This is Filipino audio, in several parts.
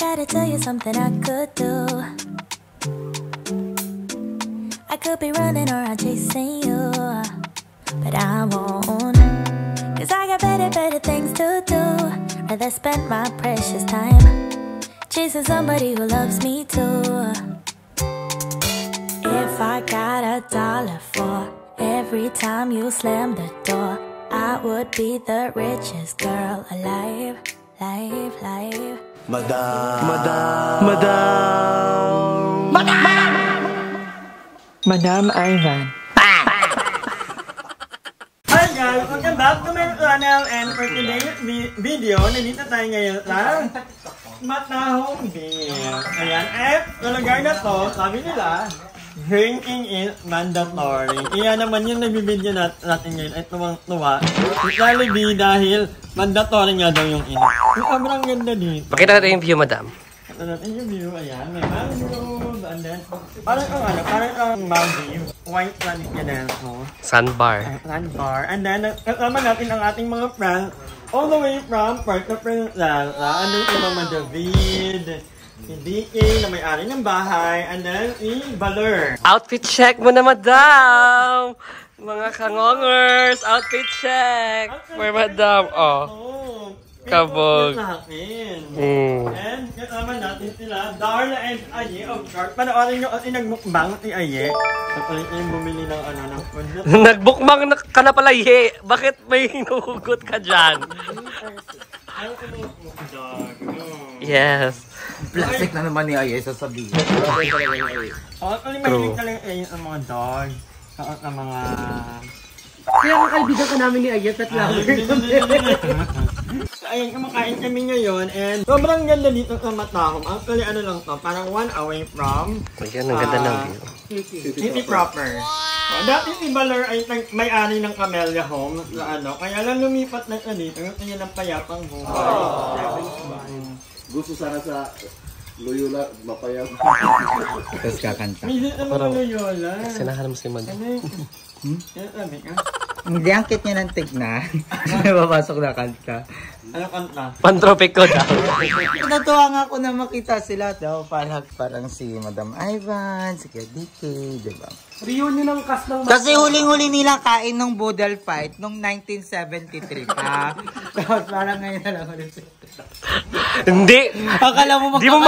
gotta tell you something I could do. I could be running around chasing you, but I won't. Cause I got better things to do. Rather spend my precious time chasing somebody who loves me too. If I got $1 for every time you slam the door, I would be the richest girl alive, live. Madam Ivan. Hi guys! Welcome back to my channel, and for today's video, nandito tayo ngayon sa Matahong Beer. Ayan, sa lugar na to, sabi nila, drinking is mandatory. Kaya naman yung nagbibideo natin ngayon ay tuwang-tuwa. Jollibee dahil mandatory nga daw yung ina. Sobrang ganda dito. Pakita natin yung view, madam. Pakita natin yung view, ayan. May mangrove, and then, parang ang Maldives. White sand yan ako. Sandbar. Sandbar. And then, kasama natin ang ating mga friends all the way from Puerto Princesa. Andun si Mama David, si DK na may-ari ng bahay, and then si Valor. Outfit check mo na, madam! Mga kangongers, outfit check! For madam, oh. Kabog. And kasama natin sila, Darla and Aye of course. Panoorin nyo kasi nagmukbang si Aye. Kapalit na yung bumili ng ng food. Nagbukmang ka na pala, ye! Bakit may hinuhugot ka dyan? Yes. Plastic na naman ni Aye, sasabihin. Actually, mahilig talaga ang mga dog. Ang mga... Kaya mga kaibigan ka namin ni Aye, pet lover. Ayan, kumakain kami ngayon and sobrang ganda dito sa Matahong. Actually, ano lang to, parang 1 away from Ayan, ang ganda ng view. City proper. Dati si Valor ay may-ari ng Camellia Home sa kaya lang lumipat na siya dito. Gusto niya ng payapang buhay. Gusto sana sa Loyola, mapayap. Tapos kakanta. Visit na mga Loyola. Sinahan mo si madam. Ano sabi ka? Hindi, ang cute niya ng tigna. Napapasok na kanta. Ano kanta? Pantropiko daw. Natuwa nga ako na makita sila daw. Parang si Madam Ivan, si Kuya DK, diba? Reunion ng cast ng Kasi huling-huli nilang kain ng Boodle Fight nung 1973 pa. Tapos parang ngayon na lang ulit. Hindi! Akala mo Di mo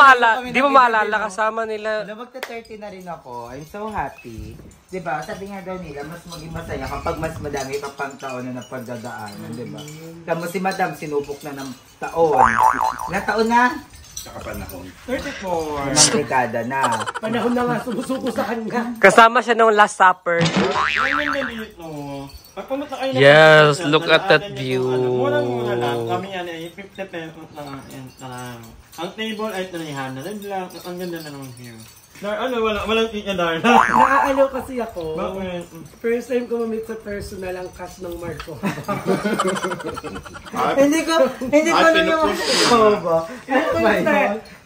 maalala kasama nila. Magta-30 na rin ako. I'm so happy. Diba? Sabi nga daw nila, mas maging masaya kapag mas madami pa pang taon na napagdadaanan. Diba? Kamo si Madam, sinupok na ng taon. Ilang taon na? Nakapanahon. 34. Unang dekada na. panahon na nga sumusuko sa kanya. Kasama siya nung Last Supper. Ngayon na dito. Pag pumunta kayo na Yes, look at that view. Murang-mura lang. Kami yan ay 50 pesos lang. Ang table ay 300 lang. Ang ganda na ng view. Walang tika Darla. Naaalaw kasi ako. Bakit? First time ko mamit sa personal ang cast ng Marco. Hindi ko alam yung ba?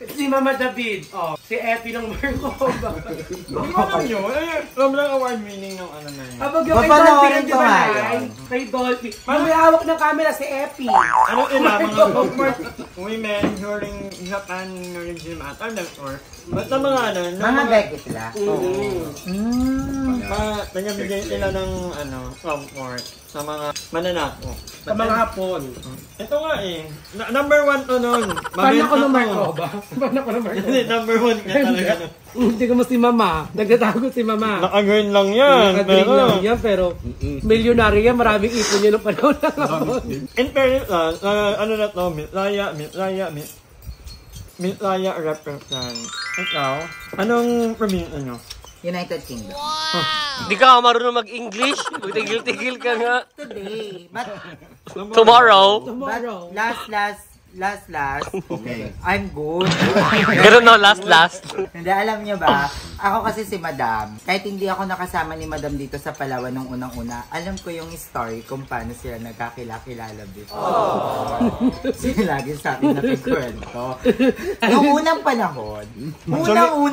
Si Mama David. Oh, si Epi ng Marco. Hindi ko alam yun. Sobrang award-winning ng ano na yun. Habag yung kay Dolphy ng Dibalay. Kay Dolphy. May hawak ng camera si Epi. Ano ila, mga comfort women during Japan regime at or basta mga Mga beke sila? Nagabigay sila ng comfort sa mga mananako. Sa mga hapon. Ito nga number 1 to nun. Paano ko ng Marco ba? Paano ko ng Marco? Hindi, number 1 nga talaga. Hindi ko mo si Mama. Nagtatago si Mama. Naka-green lang yan. Nakadring lang yan, pero milyonaryo yan. Maraming ipon niya nung panahon na hapon. In fairness, ano na to, Miss Raya represent. Ikaw, anong probinsya nyo? United Kingdom. Di ka marunong mag-English? Tigil-tigil ka nga. Today, but Tomorrow. last, okay. I'm good. Pero no, last. Hindi, alam niyo ba, ako kasi si Madam, kahit hindi ako nakasama ni Madam dito sa Palawan nung unang-una, alam ko yung story kung paano sila nagkakilala before. Sila lagi sa akin nakikwento. Yung unang panahon, unang.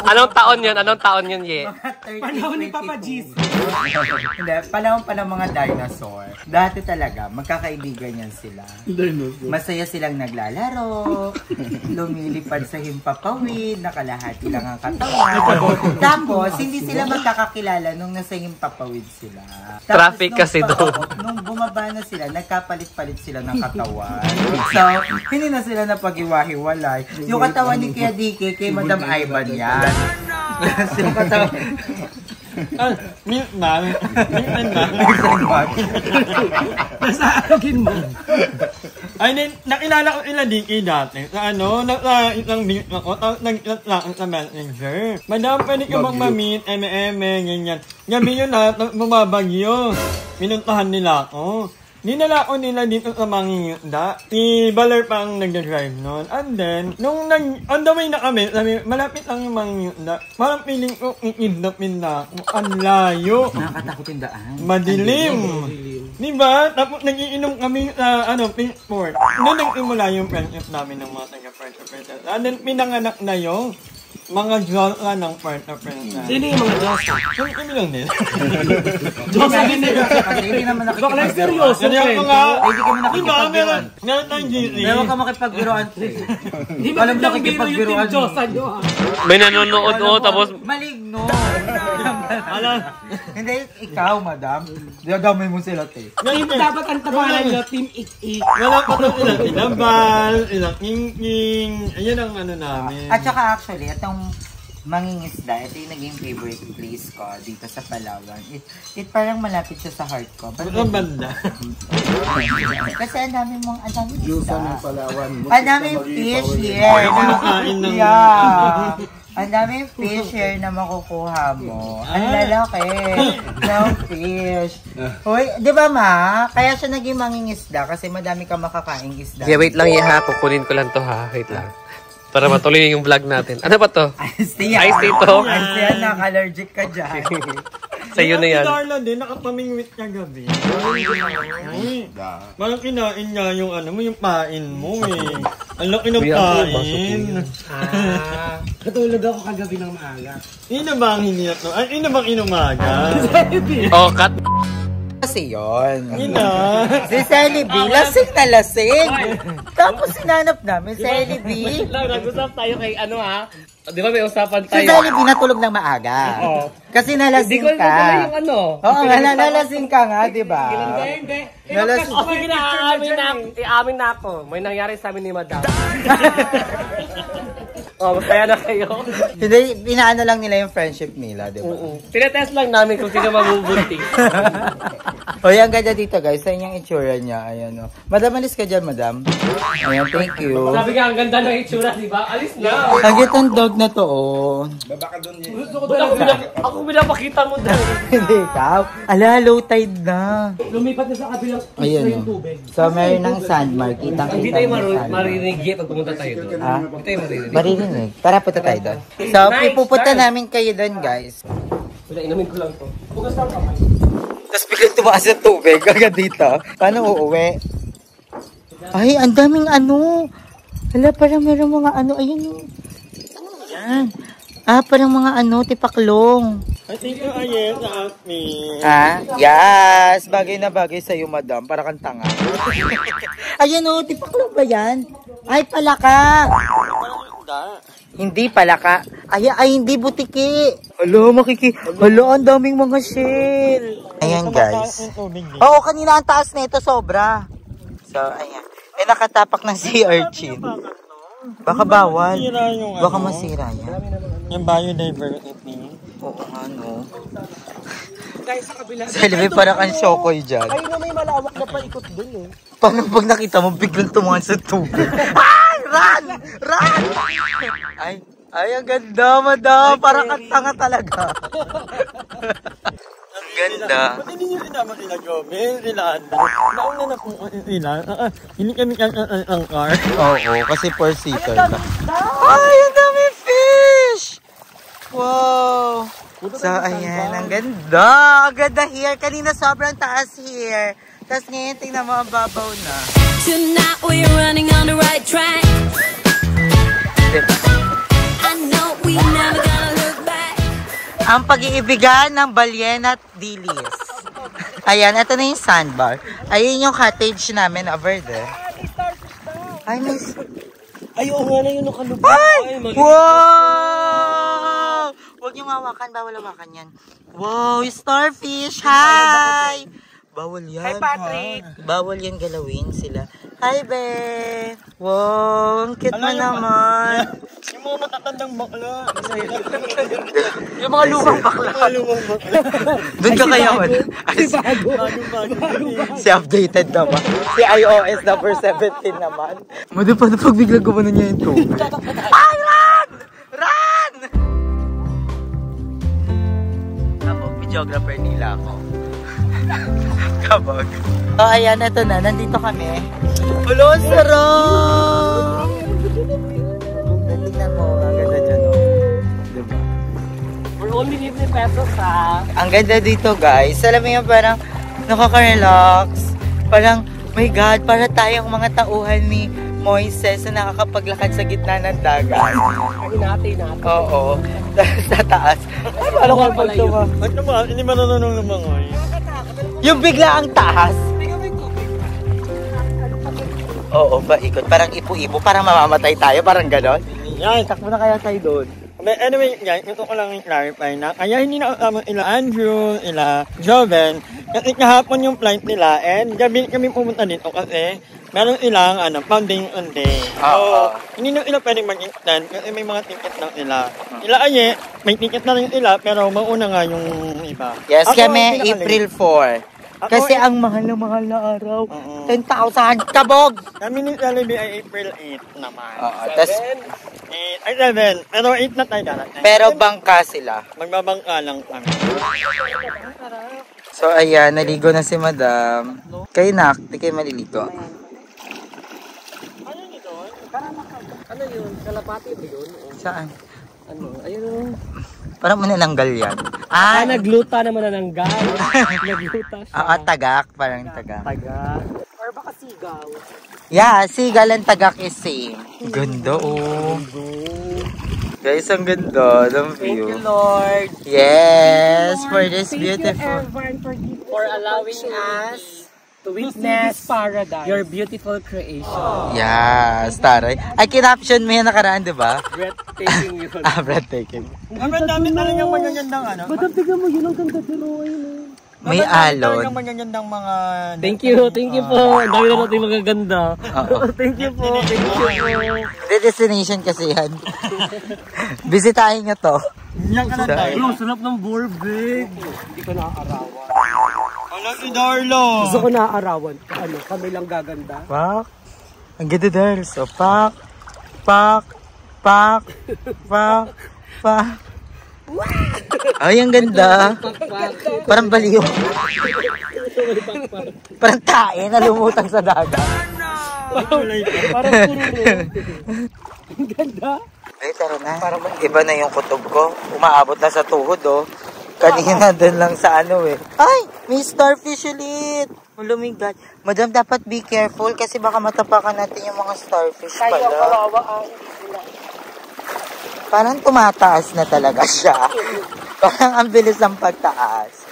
Anong taon yun, ye? Mga 30, Panahon ni Papa G's. Hindi, panahon pa ng mga dinosaur. Dati talaga, magkakaibigan yan sila. Masaya silang naglalaro, lumilipad sa himpapawid, nakalahati lang ang katawan. Tapos, hindi sila magkakakilala nung nasa himpapawid sila. Tapos, Traffic kasi doon. Nung bumaba na sila, nagkapalit-palit sila ng katawan. So, hindi na sila napag-iwahiwalay. Yung katawan ni Kuya Diki, kay Madam Ivan yan. Yung katawan... Milk man. Nasa alogin mo. Ay, nakilala ko ila Diki dati. Sa ano, isang milk ako, sa messenger. Madam, pwede ka bang ma-meet, ganyan. Gabi yun lahat, bumabagyo. Pinuntahan nila ako. Dinala ko nila dito sa Mangingisda. Si Baler pa ang nag-drive noon. And then, nung on the way na kami, sabi, malapit lang yung Mangingisda. Parang feeling ko, ikidnapin na ako. Ang layo. Nakakatakot yung daan. Madilim. Diba? Tapos nagiinom kami sa, Pinkport. Noon nagsimula yung friendship namin ng mga taga-friendship. And then, pinanganak na yung mga Diyosa ng friendship. Sino yung mga Diyosa? Kami lang din. Diyosa din nila. Kasi hindi naman Bakla nakikipagbiruan. seryoso Kaya ka ko nga, Hindi kami diba, nakikipagbiruan. meron tayong GC. Meron ka makipagbiruan. Hindi ba Alam mo, biglang biro yung nakikipagbiruan. team Diyosa nyo ha? May nanonood tapos Maligno. Alam, Hindi, ikaw, madam. Diyagamay mo sila, te. Team dapat ang tabanan nyo, Team Ik-Ik. wala pa ito ilang inabal, ilang king-king. Ayan ang ano namin. At saka actually, itong Mangingisda, ito yung naging favorite place ko dito sa Palawan. It parang malapit siya sa heart ko. Ang banda. Kasi ang dami mong, ang dami Diyosa isda. ng Palawan. Ang daming fish here. Ay, kumakain ng... Yeah. Ang daming fish here na makukuha mo. Ang lalaki ng fish. Hoy, di ba ma? Kaya siya naging mangingisda kasi madami ka makakaing isda. yeah, wait lang ha, kukunin ko lang to ha. Wait lang. Para matuloy yung vlog natin. Ano ba to? Ice tea. Ice tea to. Ice tea yan, naka-allergic ka dyan. Sa'yo na yan. Si Darla din, nakapamingwit niya gabi. Ay, parang kinain niya yung yung pain mo eh. Ang laki ng pain. Katulog ako kagabi ng maaga. Ino ba ang hiniyat no? Ay, ino bang inumaga? Oh, cut. Kasi yun. Ina. Si Sally B, lasing na lasing. Tapos sinanap namin, Sally B. Nag-usap tayo kay ano ha. Di ba may usapan Si tayo? Sally B natulog ng maaga. Kasi nalasing ka. yung ano. Oo, nalasing ka nga, di ba? Hindi. Nalasing. O sige na, aamin na ako. May nangyari sa amin ni Madam. Oh, masaya na kayo. Hindi, inaano lang nila yung friendship nila, di ba? Tinetest lang namin kung sino mabubunting. Hoy, ang ganda dito guys, sa inyong itsura niya. Ayan o. Madam, alis ka dyan, madam. Ayan, thank you. Sabi nga, ang ganda ng itsura, di ba? Alis na. Ang gitang dog na to, oh. Ako pinapakita mo daw. Hindi, ikaw. Ala, low tide na. Lumipat na sa kabilang Ayan yung o. tubig. So, meron ng sandmark. Hindi Kitang-kita tayo ng sandmark. marinig pag pumunta tayo doon. Ha? Hindi tayo marinig. Maririnig. Tara, punta tayo doon. So, ipupunta namin kayo doon, guys. Wala, inamin ko lang to. Bukas lang kamay. Tapos biglang tumaas yung tubig agad dito. Paano uuwi? Ay, ang daming ano. Hala, parang meron mga ano. Ayun yung... Ano yan? Ah, parang mga ano, tipaklong. I think you are yes, ask me. Ah, yes. Bagay na bagay sa'yo, madam. Para kang tanga. Ayan o, tipaklong ba yan? Ay, palaka. Hindi palaka. Ay, hindi butiki. Hala, Hala, ang daming mga shell. Ayan, guys. Oo, kanina ang taas na ito, sobra. So, ayan. Eh, nakatapak na si Archin. Baka bawal. Baka masira yan. Yung biodiversity. Oo, ano. Guys, sa kabila. Selby, parang kang syokoy dyan. Ay, na may malawak na paikot dun eh. Paano pag nakita mo, biglang tumangan sa tubig? Ay! Run! Run! Ay, ang ganda, madam. Parang kang tanga talaga. Ang ganda. Ba't hindi nyo sinama sila Jobel? Sila Ando? Nauna na po sila. Hindi kami ang car. Oo, kasi four-seater ka. Ay, ang dami fish! Wow! So, ayan, ang ganda. Ang ganda here. Kanina sobrang taas here. Tapos ngayon, tingnan mo, ang babaw na. Tonight we're running on the right track. I know we never gonna look back. Ang pag-iibigan ng balyena at dilis. Ayan, ito na yung sandbar. Ayun yung cottage namin over there. Ay, miss. Ay, oo nga na yun nakalubog. Ay! Wow! Huwag niyong hawakan. Bawal hawakan yan. Wow, starfish! Hi! Bawal yan. Hi, Patrick! Bawal yan galawin sila. Hi, be! Wow, ang cute mo naman. Yung mga matatandang bakla. Yung mga lumang bakla. Doon ka kaya man. Si updated naman. Si iOS number 17 naman. Mada pa na pag biglang gumano niya yung tubig. Ay, run! Run! Kapag videographer nila ako. Kapag. So, ayan, ito na. Nandito kami. Hello, sarap! Tingnan mo. Ang ganda dyan, oh. Diba? For only 50 pesos ha. Ang ganda dito, guys. Alam mo yun, parang nakaka-relax. Parang, my God, para tayong mga tauhan ni Moises na nakakapaglakad sa gitna ng dagat. Hinati. Oo. Sa taas. Ano ka pala yun? Ba't naman? Hindi marunong lumangoy. Yung bigla ang taas. Oo, paikot. Parang ipo-ipo. Parang mamamatay tayo. Parang ganon. Yan. Takbo na kaya tayo doon. Anyway, guys, ito ko lang i-clarify na kaya hindi na kasama ila Andrew, ila Joven, kasi kahapon yung flight nila and gabi kami pumunta dito kasi meron ilang foundation day. So, hindi na ila pwedeng mag-extend kasi may mga ticket lang ila. Ila Aye, may ticket na rin ila pero mauna nga yung iba. Yes, Ako, kami April 4. Kasi ang mahal na araw. 10,000 kabog! Kami ni Jollibee ay April 8 naman. Tas, 8, ay 7. Pero 8 na tayo darating. pero bangka sila. Magbabangka lang kami. So, ayan, naligo na si Madam. Kayo nak, di kayo maliligo. Ano yun? Kalapati ba yun? Saan? Ano? Ayun. Parang manananggal yan. Nagluta naman na ng gal. Nagluta siya. Oo, tagak. Parang tagak. Taga. Or baka sigaw. Yeah, sigal and tagak is same. Ganda, oh. Guys, ang ganda ng view. Thank you, Lord. Yes, for this beautiful. For allowing us to witness paradise. Your beautiful creation. Yes, taray. Ay, kinaption mo yan nakaraan, di ba? Breathtaking yun. Breathtaking. Ang dami talagang magagandang Madam, tignan mo yun ang ganda pero May alon. Talagang magagandang mga... Thank you po. Ang dami na natin magaganda. Oo. Thank you po. The destination kasi yan. Bisitahin nyo to. Yan ka na tayo. Ang sarap ng Borbig. Hindi ko naaarawan. Alam si Darlo. Gusto ko naaarawan. Ano, kami lang gaganda. Pak. Ang ganda dahil. So, pak. Pak. Pak. Pak. Pak. Ay, ang ganda. Parang baliw. Parang tae na lumutang sa dagat. Parang puro. Ang ganda. Ay, tara na. Iba na yung kutob ko. Umaabot na sa tuhod, oh. Kanina doon lang sa ano, eh. Ay, may starfish ulit. Lumigad. Madam, dapat be careful kasi baka matapakan natin yung mga starfish pala. Tayo, kawawa. Parang tumataas na talaga siya. Parang ang bilis ng pagtaas.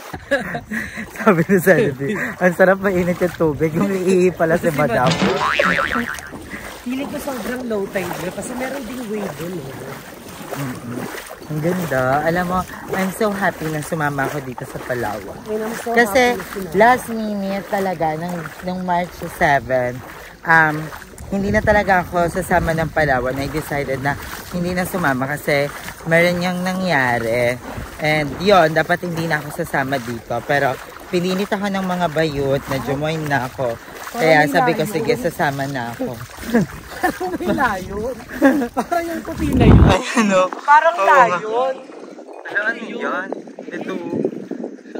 Sabi ni Sandy, ang sarap mainit yung tubig. Yung iihi pala si Madam. Feeling ko sobrang low tide kasi meron ding wave dun. Ang ganda. Alam mo, I'm so happy na sumama ako dito sa Palawan. Kasi last minute talaga, ng March 7, hindi na talaga ako sasama ng Palawan. I decided na hindi na sumama kasi meron niyang nangyari. And yon dapat hindi na ako sasama dito. Pero pinilit ako ng mga bayot na jumoin na ako. Kaya sabi ko, sige, sasama na ako. May layon. Parang yung puti na yun. Ay, ano? Parang layon. Ano yun? Ito.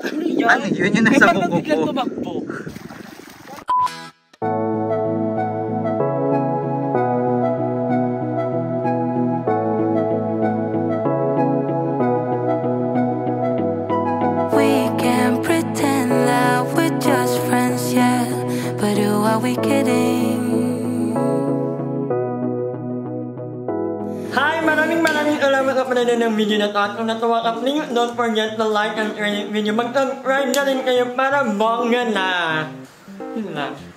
Ano yun? Ano yun? Yung nasa May buko biglang ko. tumakbo. We can pretend that we're just friends, yeah. But who are we kidding? Hi, maraming maraming salamat sa panonood ng video na to. At kung natuwa ka, please don't forget to like and share yung video. Mag-subscribe na rin kayo para bongga na. Yun lang.